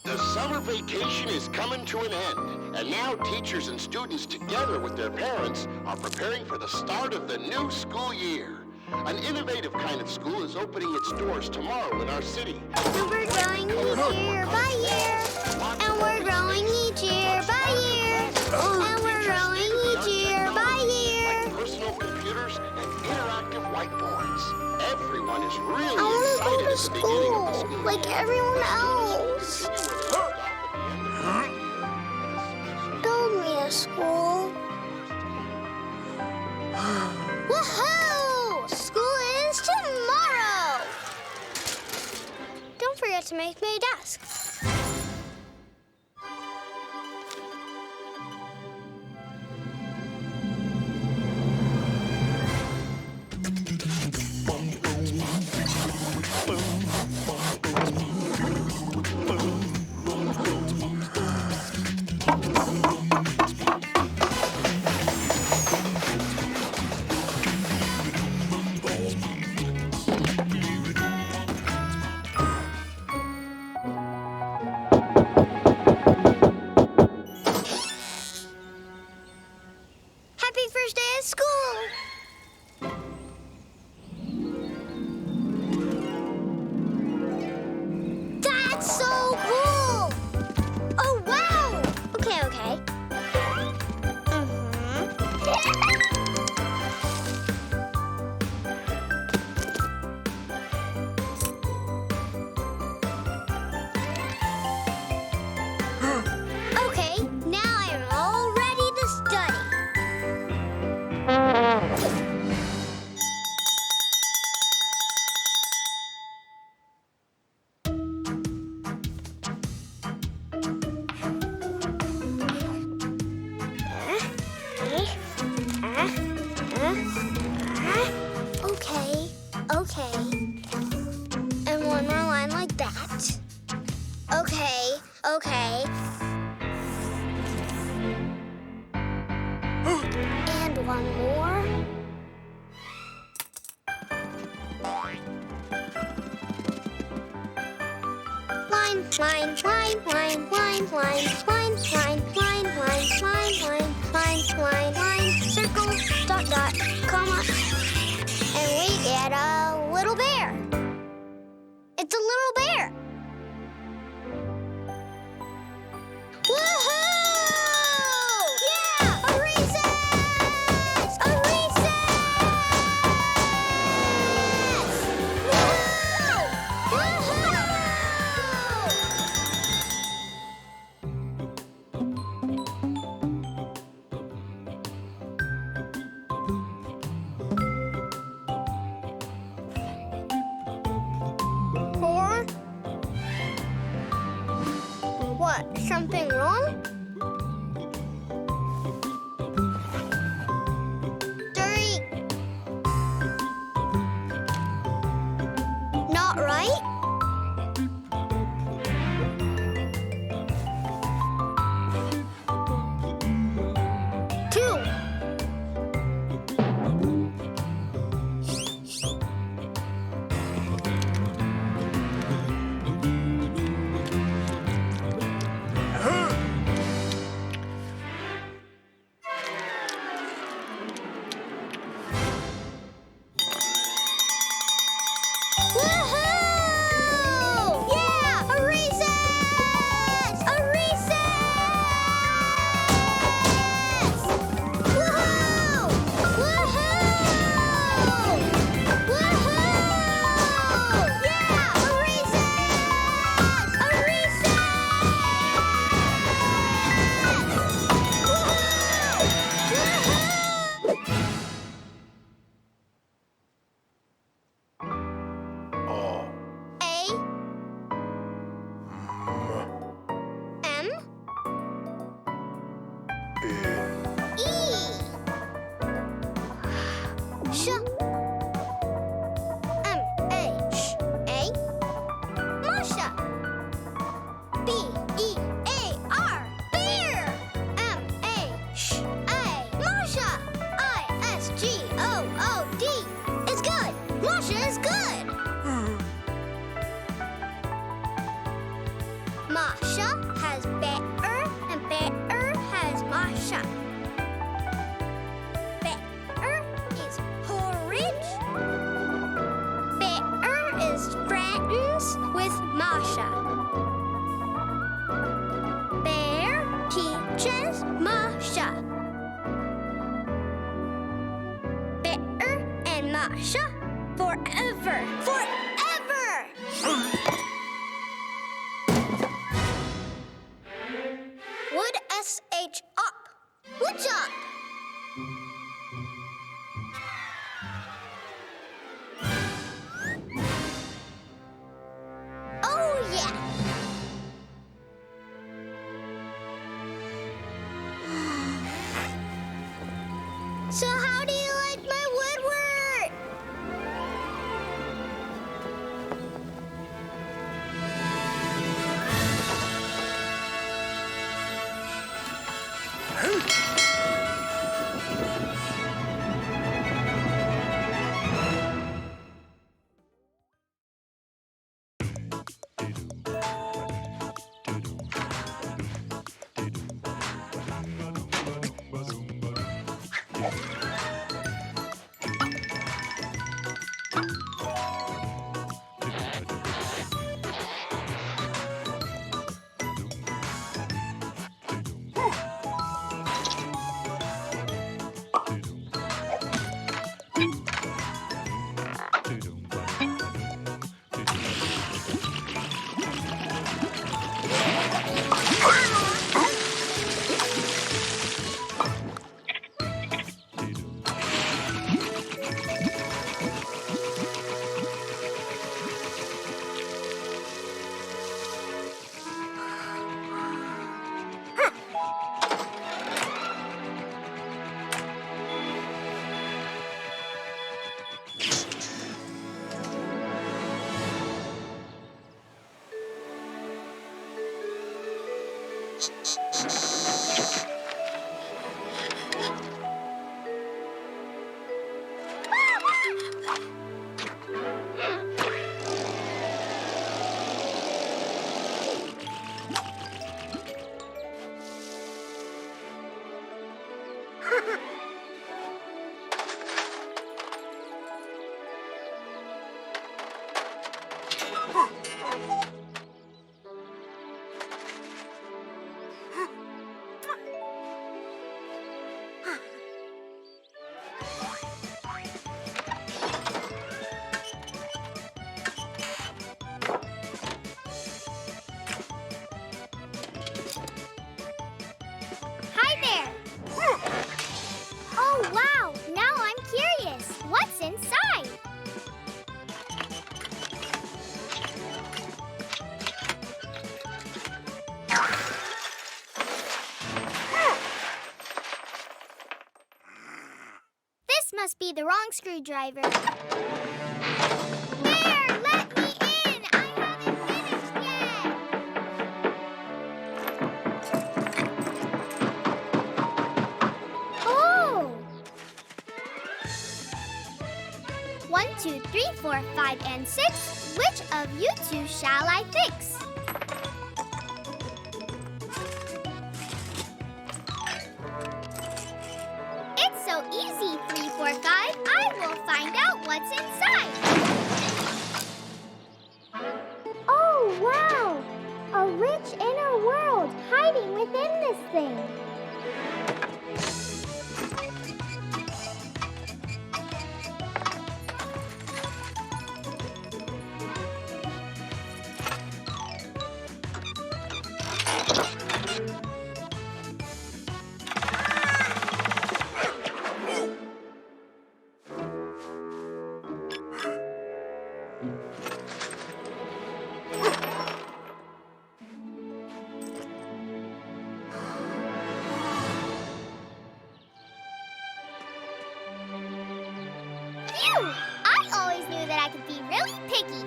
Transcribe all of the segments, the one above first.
The summer vacation is coming to an end, and now teachers and students together with their parents are preparing for the start of the new school year. An innovative kind of school is opening its doors tomorrow in our city. And we're growing year by year. And we're growing each year by year. And we're growing each year by year. Like personal computers and interactive whiteboards. Everyone is really I want to excited go to at the beginning of the school school like everyone else. Build me a school. Woohoo! School is tomorrow. Don't forget to make my desk. Happy first day of school! That's so cool! Oh, wow! Okay, okay. Okay, now I'm all ready to study. Okay, okay. And one more line like that. Okay, okay. And one more. Line, line, line, line, line, line, line, line, line, line, line, line, line, circle, dot, dot, comma, and we get a little bear. It's a little bear. Woohoo! Yeah! A recess! A recess! Woohoo! Woohoo! Four? What? Something wrong? Three. Not right? Two. Masha, forever, forever! Wood S-H up. Woods up. Oh, yeah. So how do you like my woodwork? Hi there. Oh, wow. Now I'm curious. What's inside? This must be the wrong screwdriver. There! Let me in! I haven't finished yet! Oh! 1, 2, 3, 4, 5, and 6. Which of you two shall I fix? It's so easy, 3, 4, 5. I will find out what's inside. Oh, wow! A rich inner world hiding within this thing. Phew! I always knew that I could be really picky.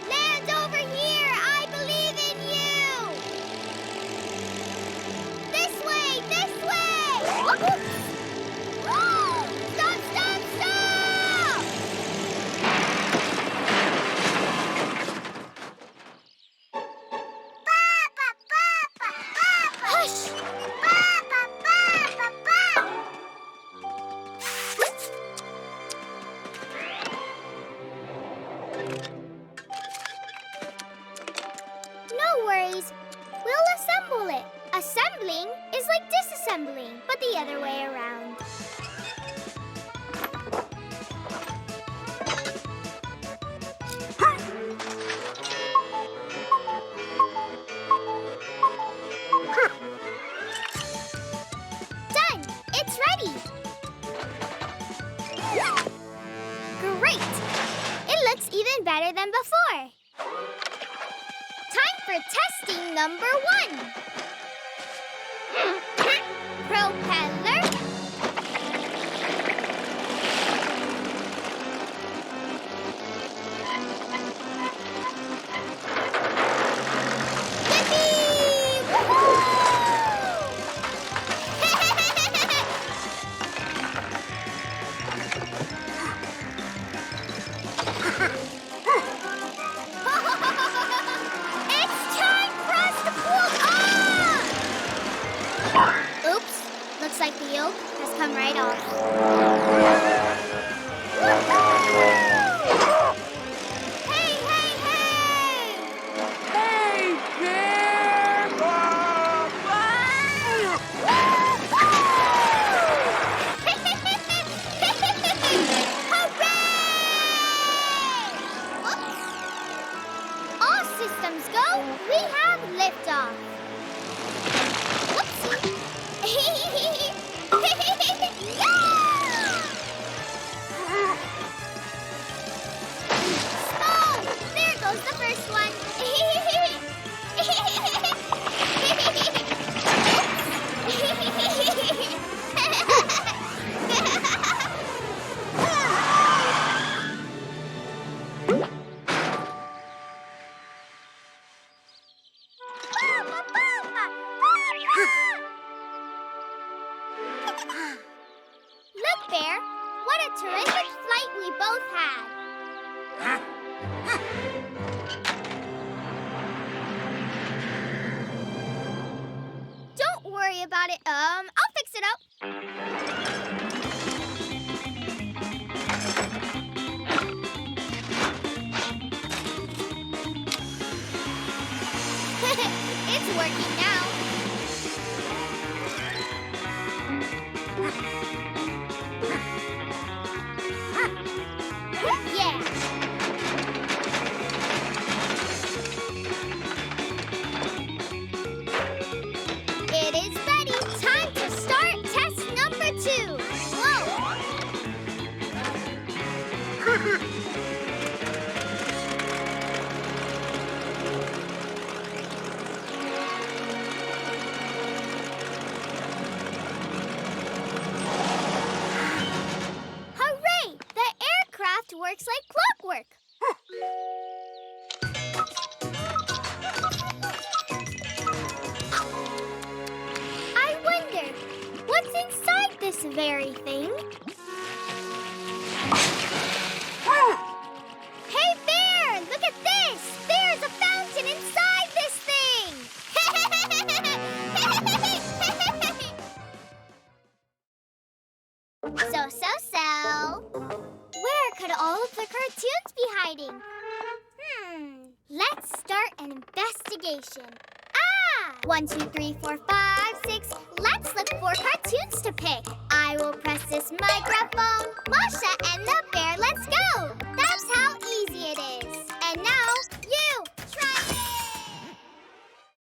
Land over here! I believe in you! This way! This way! Whoa! Stop! Stop! Stop! Hush! No worries. We'll assemble it. A Assembling is like disassembling, but the other way around. Done! It's ready! Great! It looks even better than before. Time for testing number 1. Propeller. Yippee! Woohoo! It's time for us to pull off! Oops, looks like the yoke has come right off. Hey, hey, hey! Hey, Hooray! All systems go. We have liftoff. Whoopsie. Oh, there goes the first one. Look, Bear. What a terrific flight we both had. Don't worry about it. I'll fix it up. It's working now. Yeah. It is ready. Time to start test number 2. Whoa. Hooray! The aircraft works like clockwork. I wonder, what's inside this very thing? Hey, Bear! Look at this! There's a fountain inside this thing! So. Where could all of the cartoons be hiding? Let's start an investigation. 1, 2, 3, 4, 5, 6. Let's look for cartoons to pick. I will press this microphone. Masha and the bear, let's go!